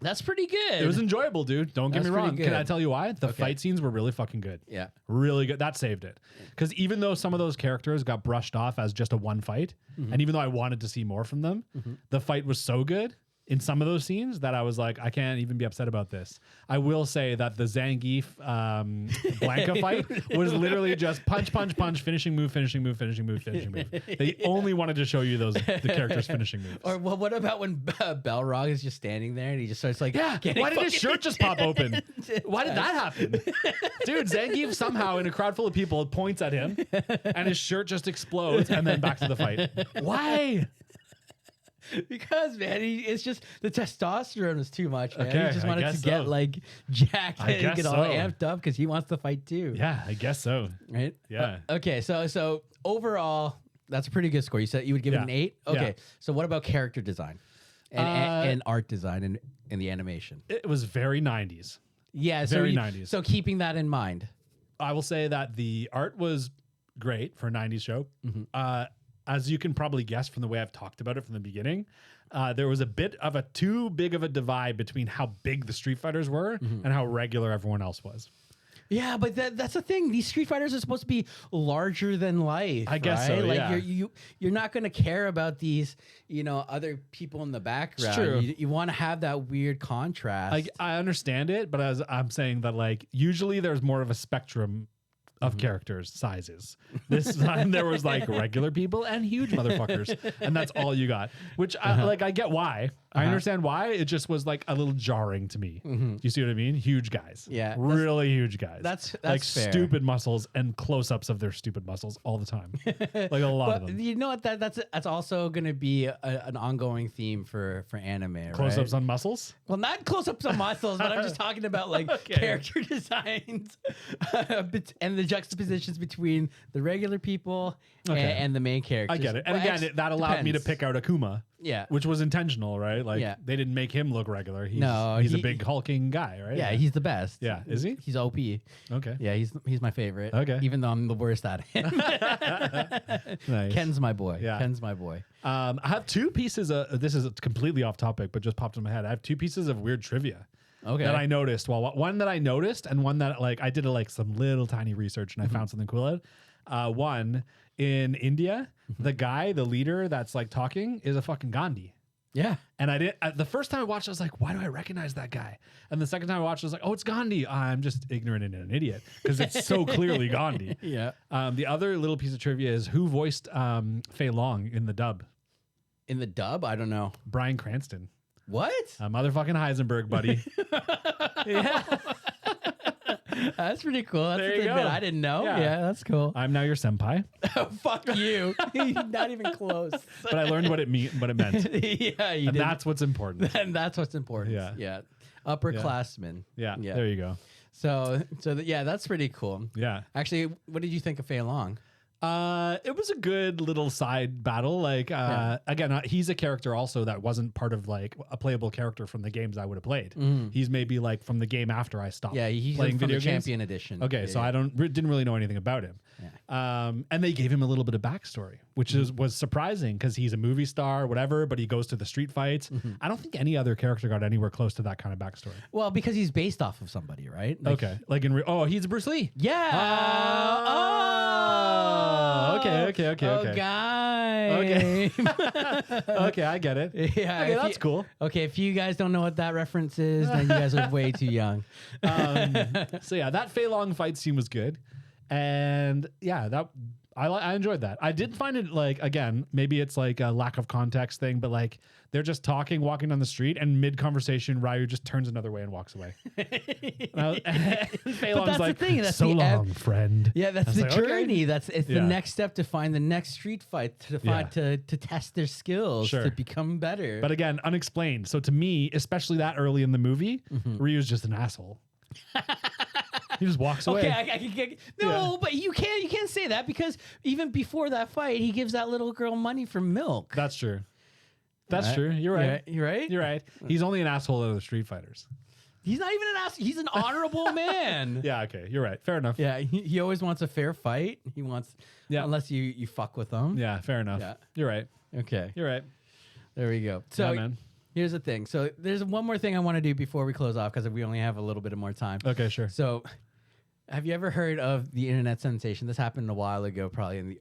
That's pretty good. It was enjoyable, dude. Don't get That's me pretty wrong. Can I good. tell you why? The Okay. fight scenes were really fucking good. Yeah. Really good. That saved it. Because even though some of those characters got brushed off as just a one fight, and even though I wanted to see more from them, the fight was so good in some of those scenes that I was like, I can't even be upset about this. I will say that the Zangief Blanca fight was literally just punch, punch, punch, finishing move, finishing move, finishing move, finishing move. They only wanted to show you the characters' finishing moves. Or well, what about when Balrog is just standing there and he just starts like, Yeah, getting why did his fucking- shirt just pop open? Why did that happen? Dude, Zangief somehow in a crowd full of people points at him and his shirt just explodes and then back to the fight. Why? Because man, it's just the testosterone is too much. Man. Okay, He just I wanted to guess get so. like jacked I and guess get all so. amped up because he wants to fight too. Yeah, I guess so. Right. Yeah. Okay. So overall, that's a pretty good score. You said you would give it Yeah. an 8. Yeah. Okay. So what about character design and art design and the animation? It was very 90s. Yeah. Very so 90s. So keeping that in mind. I will say that the art was great for a 90s show. As you can probably guess from the way I've talked about it from the beginning, there was a bit of a too big of a divide between how big the Street Fighters were and how regular everyone else was. Yeah, but that's the thing. These Street Fighters are supposed to be larger than life. I guess right? so, Like yeah. you're not going to care about these, other people in the background. true. You want to have that weird contrast. I understand it, but as I'm saying that like usually there's more of a spectrum of characters sizes. This time there was like regular people and huge motherfuckers, and that's all you got. Which I get why. I understand why. It just was like a little jarring to me. Do you see what I mean? Huge guys. Yeah, really huge guys. that's like fair. stupid muscles and close-ups of their stupid muscles all the time. Like a lot of but them. you know what? That's also going to be an ongoing theme for anime. Close-ups right? on muscles. Well, not close-ups on muscles, but I'm just talking about like character designs and the juxtapositions between the regular people and the main characters. I get it. And Well, again, that allowed me to depends. pick out Akuma. Yeah. Which was intentional, right? Like Yeah. they didn't make him look regular. He's a he- big hulking guy, right? Yeah, he's the best. Yeah, is he? He's OP. Okay. Yeah, he's my favorite. Okay. Even though I'm the worst at him. Nice. Ken's my boy. Yeah. Ken's my boy. I have two pieces of this is completely off topic, but just popped in my head. I have two pieces of weird trivia Okay. that I noticed. Well, one that I noticed and one that like I did like some little tiny research and I found something cool out. One in India, the guy, the leader that's like talking is a fucking Gandhi. Yeah. And I did the first time I watched, I was like, why do I recognize that guy? And the second time I watched, I was like, oh, it's Gandhi. I'm just ignorant and an idiot because it's so clearly Gandhi. Yeah. The other little piece of trivia is who voiced Fei Long in the dub? In the dub, I don't know. Bryan Cranston. What? Motherfucking Heisenberg, buddy. Yeah. That's pretty cool. That's There a you tidbit go. I didn't know. Yeah. Yeah, that's cool. I'm now your senpai, Fuck you. Not even close. but I learned what it meant. Yeah, you And did. that's what's important. And that's what's important. Yeah. Yeah. Upperclassmen. Yeah, Yeah. there you go. Yeah, that's pretty cool. Yeah. Actually, what did you think of Fei Long? It was a good little side battle. Like, again, he's a character also that wasn't part of like a playable character from the games I would have played. He's maybe like from the game after I stopped. Yeah, he's playing from video the games. Champion Edition. Okay, Yeah, so yeah. I didn't really know anything about him. Yeah. And they gave him a little bit of backstory, which was surprising because he's a movie star, whatever. But he goes to the street fights. I don't think any other character got anywhere close to that kind of backstory. Well, because he's based off of somebody, right? Like, Okay, like he's Bruce Lee. Yeah. Okay. Oh, guy. Okay. Okay, I get it. Yeah. Okay, if that's cool. Okay, if you guys don't know what that reference is, then you guys are way too young. So yeah, that Fei Long fight scene was good, and yeah, I enjoyed that. I did find it like, again, maybe it's like a lack of context thing, but like they're just talking, walking down the street, and mid conversation, Ryu just turns another way and walks away. And Fei But Long's that's like, the thing. That's so the long, friend. Yeah, that's I was the like, okay. journey. It's the Yeah. next step to find the next street fight to find to test their skills Sure. to become better. But again, unexplained. So to me, especially that early in the movie, Ryu's just an asshole. He just walks away. Okay, no, but you can't say that because even before that fight, he gives that little girl money for milk. That's true. That's Right? true. You're right. You're right. You're right. He's only an asshole to the Street Fighters. He's not even an ass. He's an honorable man. Yeah, okay. You're right. Fair enough. Yeah, he always wants a fair fight. He wants, Yeah. unless you fuck with him. Yeah, fair enough. Yeah. You're right. Okay. You're right. There we go. So Yeah, man. here's the thing. So there's one more thing I want to do before we close off because we only have a little bit of more time. Okay, sure. So have you ever heard of the internet sensation? This happened a while ago, probably in the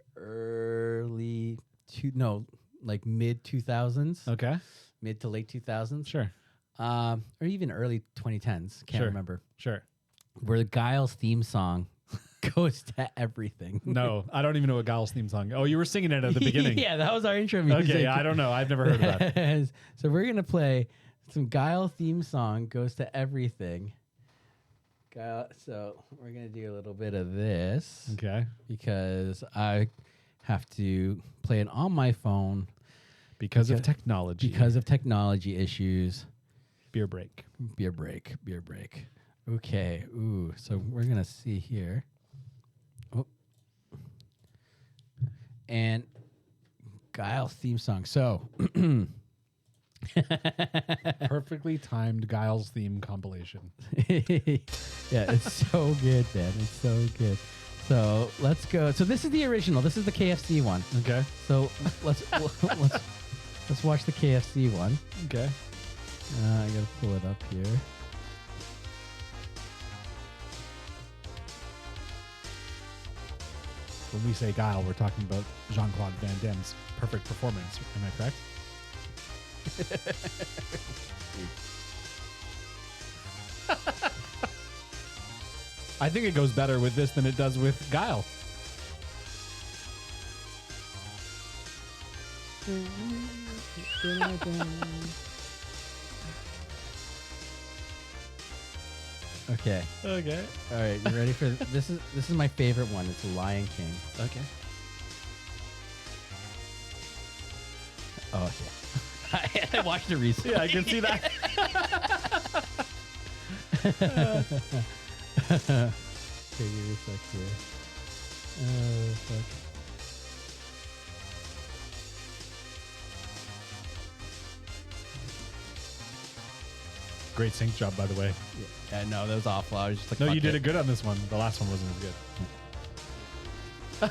mid 2000s, Okay. mid to late 2000s, Sure. or even early 2010s. Can't Sure. remember. Sure. Where the Guile's theme song goes to everything. No, I don't even know what Guile's theme song. Oh, you were singing it at the beginning. Yeah, that was our intro music. Okay, yeah, I don't know. I've never heard of that. So we're gonna play some Guile theme song goes to everything. Guile. So we're gonna do a little bit of this Okay. because I have to play it on my phone Because of technology. because of technology issues. Beer break. Beer break. Okay. Ooh. So we're gonna see here. Oh. And Guile theme song. So. Perfectly timed Guile's theme compilation. Yeah, it's so good, man. It's so good. So let's go. So this is the original. This is the KFC one. Okay. So let's watch the KFC one. Okay. I gotta pull it up here. When we say Guile, we're talking about Jean-Claude Van Damme's perfect performance. Am I correct? I think it goes better with this than it does with Guile. Okay. Okay. All right. You ready for this? This is my favorite one. It's Lion King. Okay. Oh yeah. I watched it recently. Yeah, I can see that. Okay, give me a sec here. Oh fuck. Great sync job, by the way. Yeah, no, that was awful. I was just like, No, fuck you did it. it good on this one. The last one wasn't as good.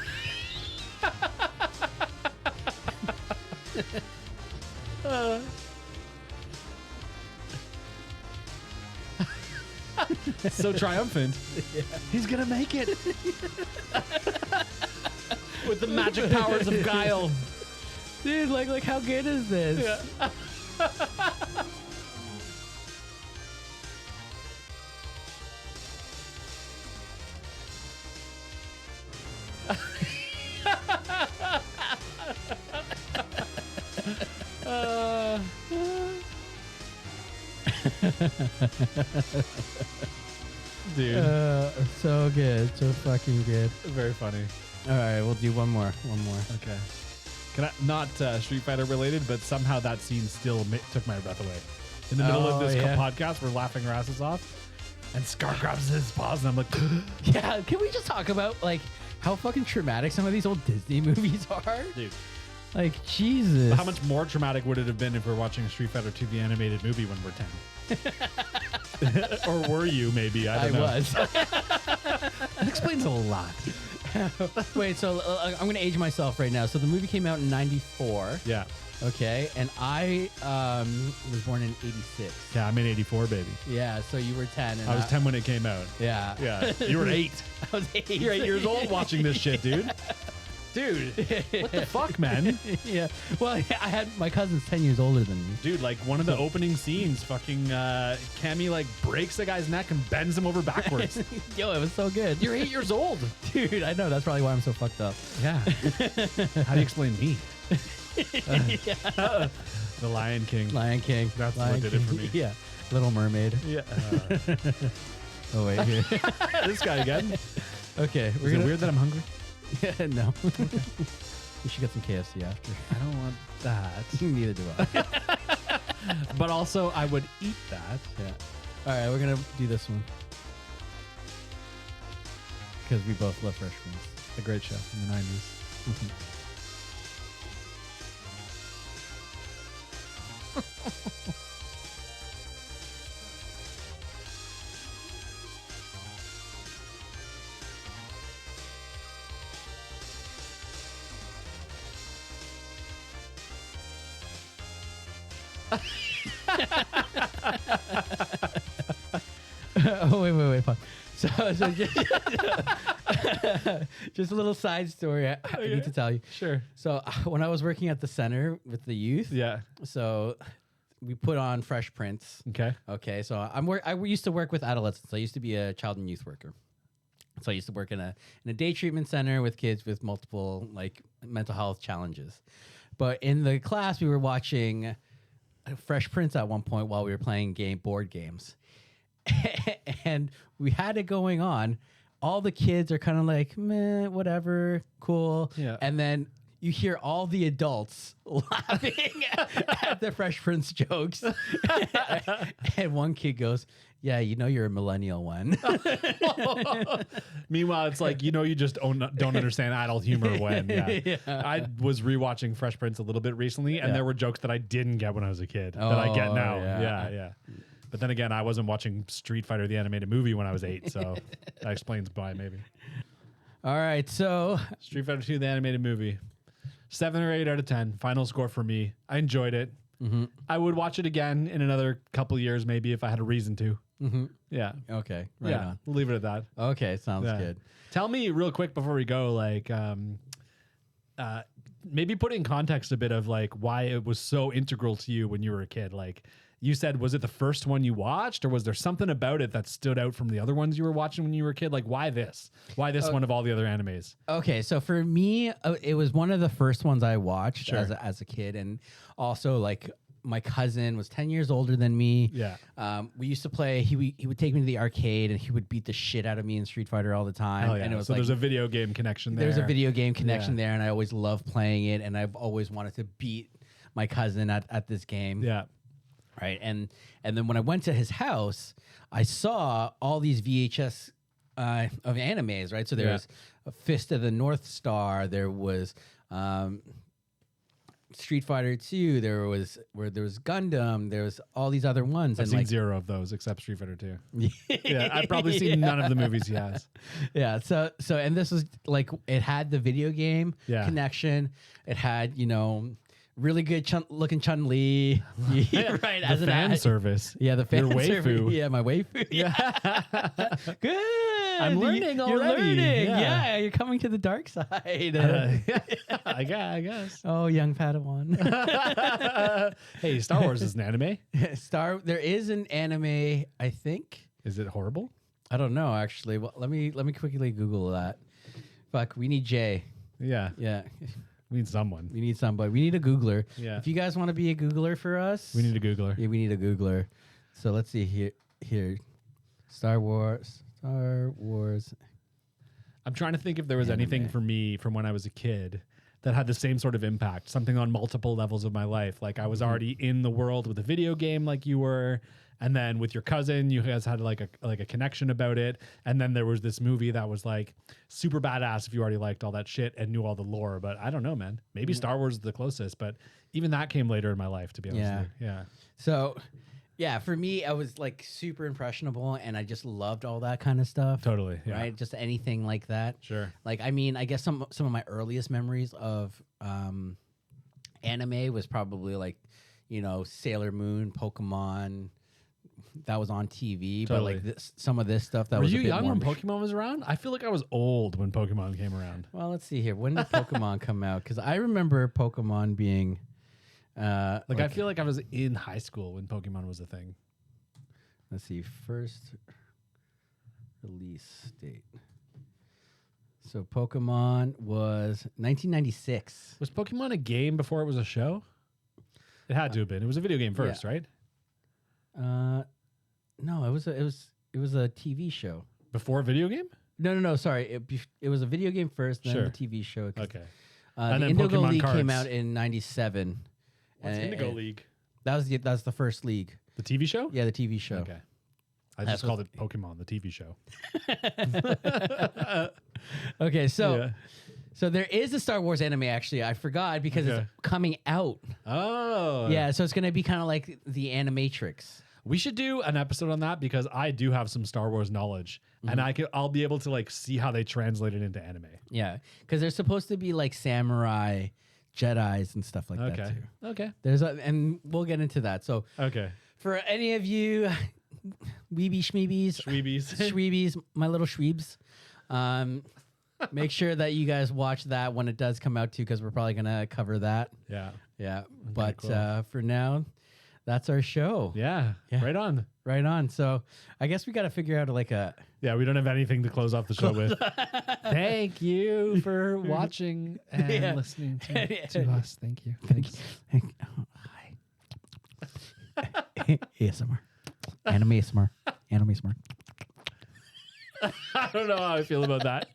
So triumphant. Yeah. He's gonna make it with the magic powers of Guile. Dude, like how good is this? Yeah. Dude, So good, so fucking good. very funny. All right, we'll do one more. Okay. Can I, not Street Fighter related, but somehow that scene still took my breath away. In the middle of this podcast, we're laughing our asses off, and Scar grabs his paws, and I'm like, Yeah, can we just talk about like how fucking traumatic some of these old Disney movies are. Dude. Like, Jesus. How much more traumatic would it have been if we're watching Street Fighter 2, the animated movie, when we're 10? Or were you, maybe? I don't know. was. That explains a lot. Wait, so I'm going to age myself right now. So the movie came out in 94. Yeah. Okay. And I was born in 86. Yeah, I'm in 84, baby. Yeah, so you were 10. And I was 10 when it came out. Yeah. Yeah. You were 8. I was 8. You're 8 years old watching this shit, dude. Dude, what the fuck, man? Yeah. Well, I had my cousin's 10 years older than me. Dude, like one of the opening scenes, fucking Cammy like breaks the guy's neck and bends him over backwards. Yo, it was so good. You're 8 years old. Dude, I know. That's probably why I'm so fucked up. Yeah. How do you explain me? The Lion King. Lion King. That's Lion what did it for me. Yeah. Little Mermaid. Yeah. Oh, wait. Here. This guy again. Okay. Is it weird that I'm hungry? No. We should get some KFC after. I don't want that. Neither do I. But also, I would eat that. Yeah. All right, we're going to do this one. Because we both love Fresh Prince. A great show from the 90s. Oh, wait. Pause. So just a little side story I need to tell you. Sure. So when I was working at the center with the youth, Yeah. so we put on Fresh Prince. Okay. Okay, so I used to work with adolescents. I used to be a child and youth worker. So I used to work in a day treatment center with kids with multiple like mental health challenges. But in the class, we were watching Fresh Prince at one point while we were playing board games. And we had it going on. All the kids are kind of like, meh, whatever, cool. Yeah. And then you hear all the adults laughing at the Fresh Prince jokes. And one kid goes, yeah, you know you're a millennial one. Meanwhile, it's like, you just don't understand adult humor when. Yeah. Yeah. I was rewatching Fresh Prince a little bit recently, and Yeah. there were jokes that I didn't get when I was a kid that I get Oh, now. yeah. Yeah. But then again, I wasn't watching Street Fighter, the animated movie, when I was 8, so that explains why, maybe. All right, so Street Fighter 2, the animated movie. 7 or 8 out of 10. Final score for me. I enjoyed it. Mm-hmm. I would watch it again in another couple years, maybe, if I had a reason to. Mm-hmm. Yeah. Okay, right Yeah. on. We'll leave it at that. Okay, sounds Yeah. good. Tell me real quick before we go, like, maybe put in context a bit of like why it was so integral to you when you were a kid. Like you said, was it the first one you watched, or was there something about it that stood out from the other ones you were watching when you were a kid? Like why this? Why this one of all the other animes? Okay, so for me, it was one of the first ones I watched Sure. as a kid, and also like my cousin was 10 years older than me. Yeah. We used to play. He would take me to the arcade, and he would beat the shit out of me in Street Fighter all the time. Hell yeah. And it was So like, there's a video game connection there. there's a video game connection Yeah. there, and I always loved playing it, and I've always wanted to beat my cousin at this game. Yeah. Right. And then when I went to his house, I saw all these VHS of animes, right? So there Yeah. was a Fist of the North Star, there was Street Fighter 2, there was Gundam, there was all these other ones. I've and seen like 0 of those except Street Fighter 2. Yeah. I've probably seen none of the movies he has. Yeah, so and this was like it had the video game Yeah. connection. It had, really good looking Chun-Li. Yeah, right. The as an fan service. Yeah, the fan Your service. waifu. Yeah, my waifu. Yeah. Good. I'm learning You're already. learning. Yeah. Yeah, you're coming to the dark side. I guess. Oh, young Padawan. Hey, Star Wars is an anime. There is an anime, I think. Is it horrible? I don't know actually. Well, let me quickly Google that. Fuck, we need Jay. Yeah. Yeah. We need someone. We need somebody. We need a Googler. Yeah. If you guys want to be a Googler for us, We need a Googler. Yeah, we need a Googler. So let's see here. Star Wars. I'm trying to think if there was anything Anime. for me from when I was a kid that had the same sort of impact, something on multiple levels of my life. Like I was already in the world with a video game like you were. And then with your cousin, you guys had like a connection about it. And then there was this movie that was like super badass if you already liked all that shit and knew all the lore. But I don't know, man. Maybe Star Wars is the closest, but even that came later in my life, to be honest with you. Yeah. So, yeah, for me, I was like super impressionable and I just loved all that kind of stuff. Totally. Yeah. Right? Just anything like that. Sure. Like, I mean, I guess some of my earliest memories of anime was probably like, you know, Sailor Moon, Pokemon. That was on TV, Totally. but like some of this stuff that Were was you a bit young more when Pokemon was around? I feel like I was old when Pokemon came around. Well, let's see here. When did Pokemon come out? Because I remember Pokemon being Like I feel like I was in high school when Pokemon was a thing. Let's see, first release date. So Pokemon was 1996. Was Pokemon a game before it was a show? It had to have been. It was a video game first, right? No, it was a TV show. Before a video game? No. Sorry, it was a video game first, then Sure. the TV show. Okay. The then Indigo Pokemon League came cards. out in '97. What's Indigo League? That was the first league. The TV show? Yeah, the TV show. Okay. I just called it Pokemon, the TV show. Okay, so Yeah. so there is a Star Wars anime. Actually, I forgot because Okay. it's coming out. Oh. Yeah, so it's gonna be kind of like the Animatrix. We should do an episode on that because I do have some Star Wars knowledge and I'll be able to like see how they translate it into anime. Yeah, because there's supposed to be like samurai, Jedis, and stuff like that Okay. too. Okay. And we'll get into that. So Okay. for any of you weeby schmeebies, Shweebs. Shweebies, my little Shweebs, make sure that you guys watch that when it does come out too, because we're probably gonna cover that. Yeah. Yeah, but cool. for now, that's our show. Yeah. Yeah. Right on. Right on. So I guess we got to figure out like a. Yeah, we don't have anything to close off the show with. Thank you for watching and Yeah. listening to us. Thank you. Thanks. Hi. ASMR. Anime ASMR. Anime ASMR. I don't know how I feel about that.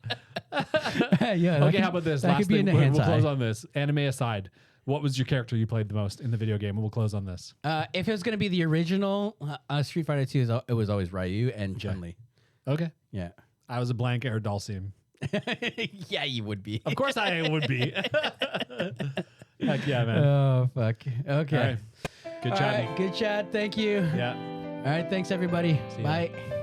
Yeah. Okay, how about this? That Last could be thing. in a We'll hentai. close on this. Anime aside, what was your character you played the most in the video game? And we'll close on this. If it was going to be the original Street Fighter 2, it was always Ryu and Chun-Li. Okay. Yeah. I was a blank air Dulcium. Yeah, you would be. Of course I would be. Heck yeah, man. Oh, fuck. Okay. All right. Good All chatting. right, good chat. Thank you. Yeah. All right. Thanks, everybody. See ya. Bye.